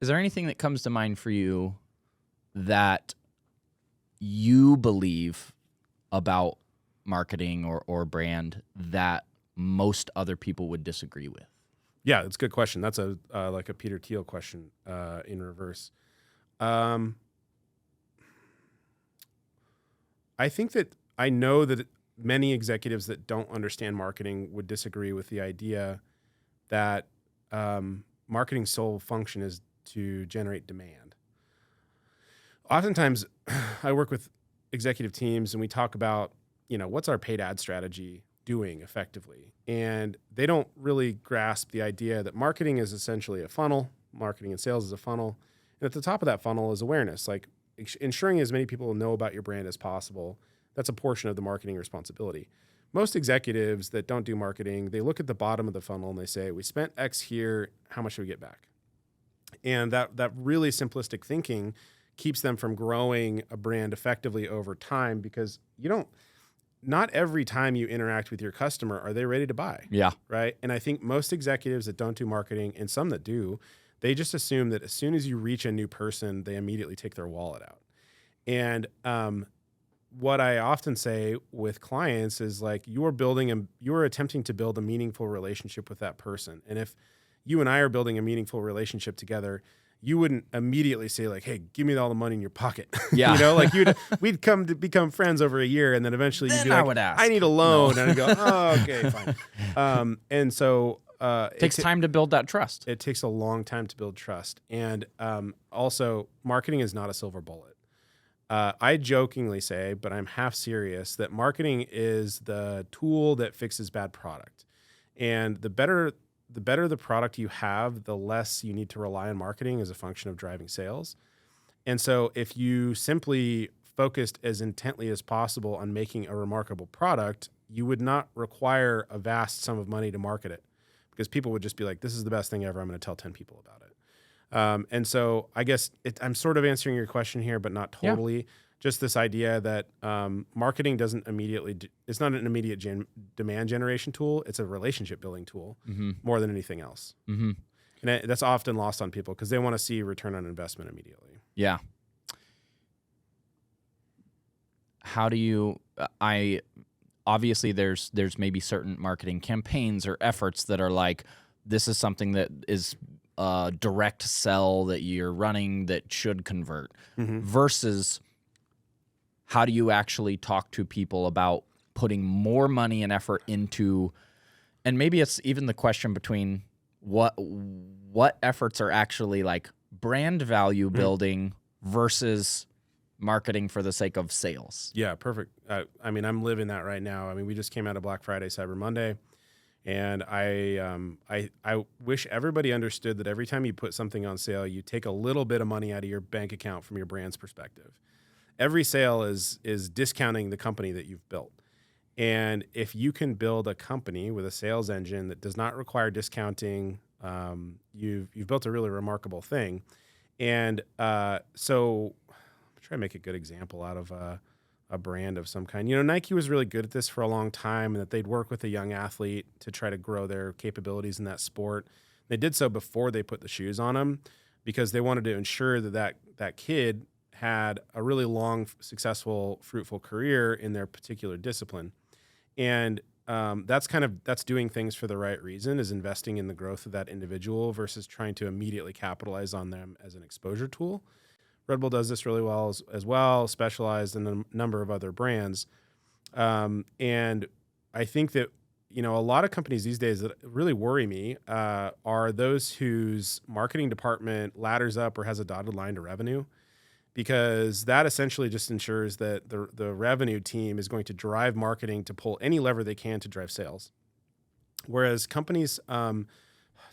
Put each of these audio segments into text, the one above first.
Is there anything that comes to mind for you that you believe about marketing or brand that most other people would disagree with? Yeah, it's a good question. That's a like a Peter Thiel question in reverse. I think that I know that many executives that don't understand marketing would disagree with the idea that marketing's sole function is to generate demand. Oftentimes, I work with executive teams and we talk about, what's our paid ad strategy doing effectively? And they don't really grasp the idea that marketing is essentially a funnel. Marketing and sales is a funnel. And at the top of that funnel is awareness, like ensuring as many people know about your brand as possible. That's a portion of the marketing responsibility. Most executives that don't do marketing, they look at the bottom of the funnel and they say, we spent X here, how much do we get back? And that really simplistic thinking keeps them from growing a brand effectively over time, because not every time you interact with your customer are they ready to buy. Yeah. Right. And I think most executives that don't do marketing, and some that do, they just assume that as soon as you reach a new person, they immediately take their wallet out. And what I often say with clients is like, you are attempting to build a meaningful relationship with that person. And if you and I are building a meaningful relationship together, you wouldn't immediately say like, hey, give me all the money in your pocket. Yeah. We'd come to become friends over a year. And then eventually you'd be like, I would ask. I need a loan. No. And I'd go, oh, okay, fine. And so it takes time to build that trust. It takes a long time to build trust. And also, marketing is not a silver bullet. I jokingly say, but I'm half serious, that marketing is the tool that fixes bad product. And the better the product you have, the less you need to rely on marketing as a function of driving sales. And so if you simply focused as intently as possible on making a remarkable product, you would not require a vast sum of money to market it, because people would just be like, this is the best thing ever. I'm going to tell 10 people about it. And so I guess I'm sort of answering your question here, but not totally. Yeah. Just this idea that marketing doesn't it's not an immediate demand generation tool. It's a relationship building tool more than anything else. Mm-hmm. And that's often lost on people because they want to see return on investment immediately. Yeah. How do you, obviously there's maybe certain marketing campaigns or efforts that are like, this is something that is a direct sell that you're running that should convert versus how do you actually talk to people about putting more money and effort into, and maybe it's even the question between what efforts are actually like brand value building versus marketing for the sake of sales. Yeah, perfect. I'm living that right now. We just came out of Black Friday, Cyber Monday, and I wish everybody understood that every time you put something on sale, you take a little bit of money out of your bank account from your brand's perspective. Every sale is discounting the company that you've built. And if you can build a company with a sales engine that does not require discounting, you've built a really remarkable thing. And so I'm trying to make a good example out of a brand of some kind. Nike was really good at this for a long time, and that they'd work with a young athlete to try to grow their capabilities in that sport. They did so before they put the shoes on them, because they wanted to ensure that kid had a really long, successful, fruitful career in their particular discipline. And that's doing things for the right reason, is investing in the growth of that individual versus trying to immediately capitalize on them as an exposure tool. Red Bull does this really well as well, specialized in a number of other brands. And I think that, a lot of companies these days that really worry me are those whose marketing department ladders up or has a dotted line to revenue, because that essentially just ensures that the revenue team is going to drive marketing to pull any lever they can to drive sales. Whereas companies, to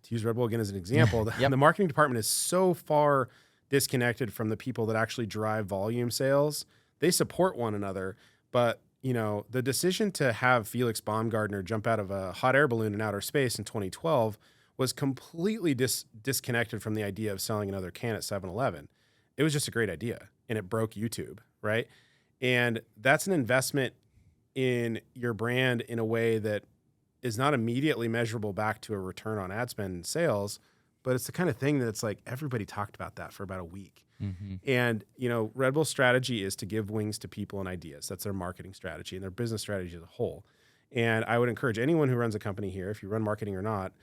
use Red Bull again as an example, the marketing department is so far disconnected from the people that actually drive volume sales. They support one another, but the decision to have Felix Baumgartner jump out of a hot air balloon in outer space in 2012 was completely disconnected from the idea of selling another can at 7-Eleven. It was just a great idea, and it broke YouTube, right? And that's an investment in your brand in a way that is not immediately measurable back to a return on ad spend and sales, but it's the kind of thing that's like everybody talked about that for about a week. Mm-hmm. And, Red Bull's strategy is to give wings to people and ideas. That's their marketing strategy and their business strategy as a whole. And I would encourage anyone who runs a company here, if you run marketing or not,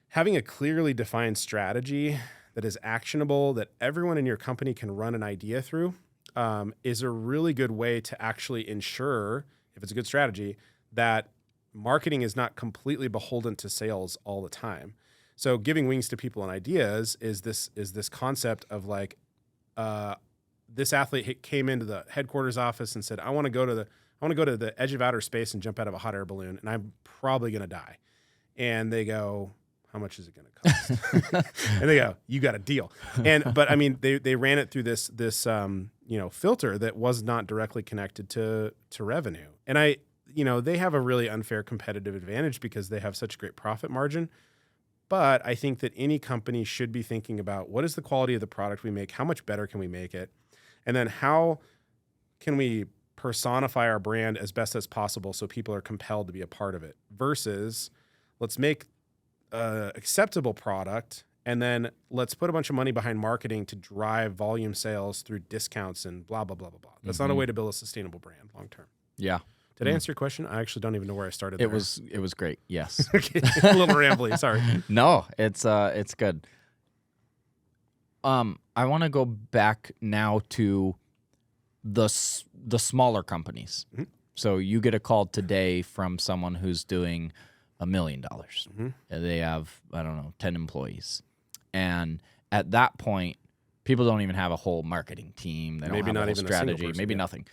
having a clearly defined strategy that is actionable, that everyone in your company can run an idea through, is a really good way to actually ensure, if it's a good strategy, that marketing is not completely beholden to sales all the time. So giving wings to people and ideas is this concept of like, this athlete came into the headquarters office and said, I want to go to the edge of outer space and jump out of a hot air balloon, and I'm probably going to die. And they go, how much is it going to cost? And they go, you got a deal. But I mean, they ran it through this filter that was not directly connected to revenue. And they have a really unfair competitive advantage because they have such great profit margin. But I think that any company should be thinking about, what is the quality of the product we make? How much better can we make it? And then how can we personify our brand as best as possible so people are compelled to be a part of it, versus let's make an acceptable product and then let's put a bunch of money behind marketing to drive volume sales through discounts and blah, blah, blah, blah, blah. That's not a way to build a sustainable brand long term. Yeah. Did I answer your question? I actually don't even know where I started there. It was great. Yes. Okay. A little rambly. Sorry. No, it's good. I want to go back now to the smaller companies. Mm-hmm. So you get a call today from someone who's doing $1 million. Mm-hmm. They have, I don't know, 10 employees. And at that point, people don't even have a whole marketing team. They don't Maybe have not a whole even a strategy, single person, maybe yeah. nothing.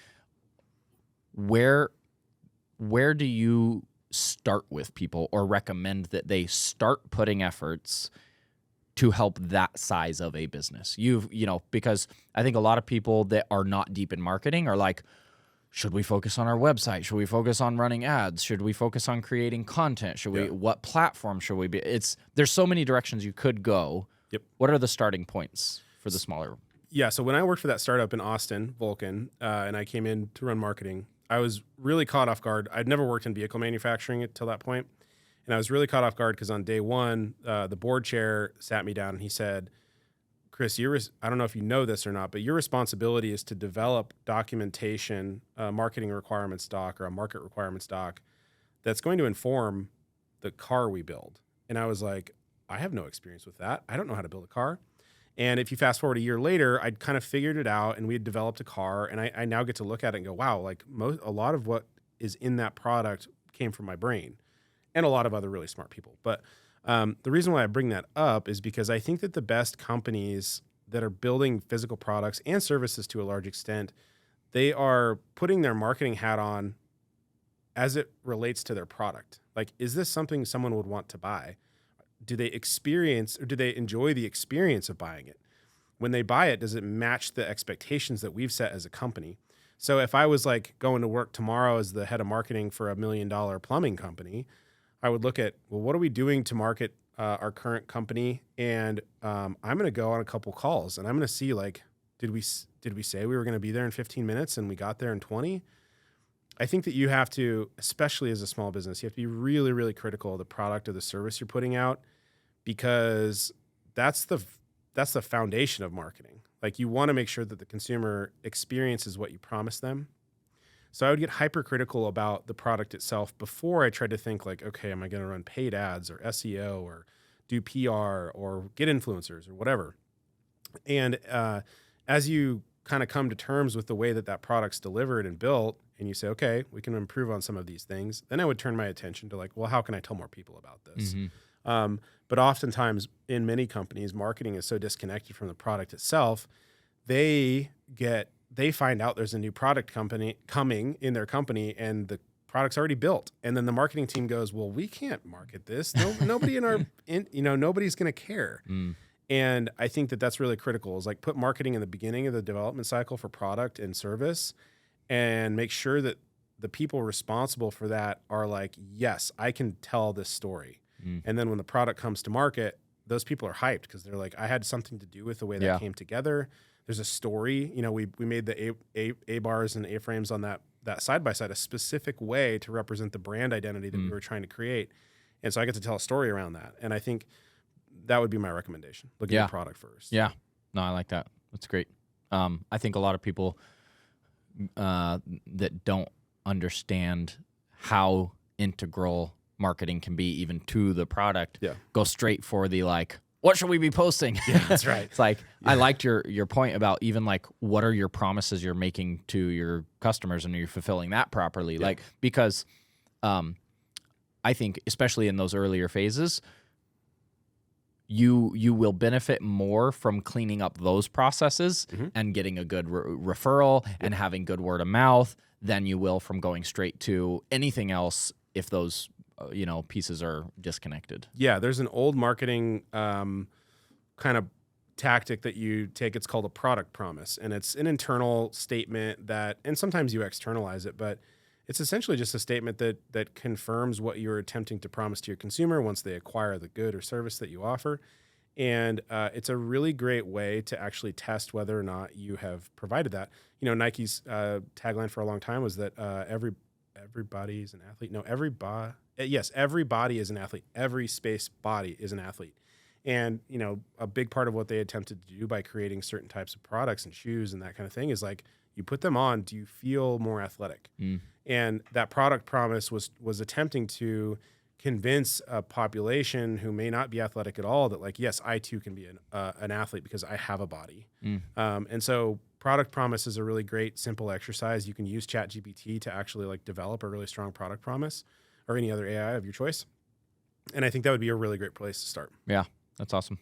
Where do you start with people, or recommend that they start putting efforts to help that size of a business? Because I think a lot of people that are not deep in marketing are like, should we focus on our website? Should we focus on running ads? Should we focus on creating content? What platform should we be? There's so many directions you could go. Yep. What are the starting points for the smaller? Yeah. So when I worked for that startup in Austin, Vulcan, and I came in to run marketing, I was really caught off guard. I'd never worked in vehicle manufacturing until that point. And I was really caught off guard because on day one, the board chair sat me down and he said, Chris, I don't know if you know this or not, but your responsibility is to develop documentation, marketing requirements doc or a market requirements doc that's going to inform the car we build. And I was like, I have no experience with that. I don't know how to build a car. And if you fast forward a year later, I'd kind of figured it out and we had developed a car, and I now get to look at it and go, wow, like a lot of what is in that product came from my brain and a lot of other really smart people. But the reason why I bring that up is because I think that the best companies that are building physical products and services to a large extent, they are putting their marketing hat on as it relates to their product. Like, is this something someone would want to buy? Do they experience, or do they enjoy the experience of buying it? When they buy it, does it match the expectations that we've set as a company? So if I was like going to work tomorrow as the head of marketing for $1 million plumbing company, I would look at, well, what are we doing to market our current company? And I'm going to go on a couple calls and I'm going to see, like, did we say we were going to be there in 15 minutes and we got there in 20? I think that you have to, especially as a small business, you have to be really, really critical of the product or the service you're putting out, because that's the foundation of marketing. Like, you want to make sure that the consumer experiences what you promise them. So I would get hypercritical about the product itself before I tried to think like, okay, am I going to run paid ads or SEO or do PR or get influencers or whatever? And as you kind of come to terms with the way that product's delivered and built, and you say, okay, we can improve on some of these things, then I would turn my attention to like, well, how can I tell more people about this? Mm-hmm. But oftentimes in many companies, marketing is so disconnected from the product itself. They find out there's a new product company coming in their company and the product's already built. And then the marketing team goes, well, we can't market this. Nobody nobody's going to care. Mm. And I think that that's really critical, is like put marketing in the beginning of the development cycle for product and service, and make sure that the people responsible for that are like, yes, I can tell this story. Mm. And then when the product comes to market, those people are hyped because they're like, I had something to do with the way that came together. There's a story. We made the A bars and A frames on that side by side a specific way to represent the brand identity that we were trying to create. And so I get to tell a story around that. And I think that would be my recommendation. Look at Yeah. your product first. Yeah. No, I like that. That's great. I think a lot of people that don't understand how integral marketing can be even to the product go straight for the like, what should we be posting? Yeah, that's right. It's like, I liked your point about even like, what are your promises you're making to your customers and you're fulfilling that properly? Yeah. Like, because I think especially in those earlier phases, you will benefit more from cleaning up those processes and getting a good referral and having good word of mouth than you will from going straight to anything else if those pieces are disconnected. Yeah, there's an old marketing kind of tactic that you take. It's called a product promise, and it's an internal statement that, and sometimes you externalize it, but it's essentially just a statement that confirms what you're attempting to promise to your consumer once they acquire the good or service that you offer. And it's a really great way to actually test whether or not you have provided that. Nike's tagline for a long time was that everybody is an athlete. No, everybody is an athlete. Every space body is an athlete. And, a big part of what they attempted to do by creating certain types of products and shoes and that kind of thing is like, you put them on, do you feel more athletic? And that product promise was attempting to convince a population who may not be athletic at all that, like, yes, I too can be an athlete because I have a body. And so product promise is a really great, simple exercise. You can use ChatGPT to actually like develop a really strong product promise or any other AI of your choice. And I think that would be a really great place to start. Yeah, that's awesome.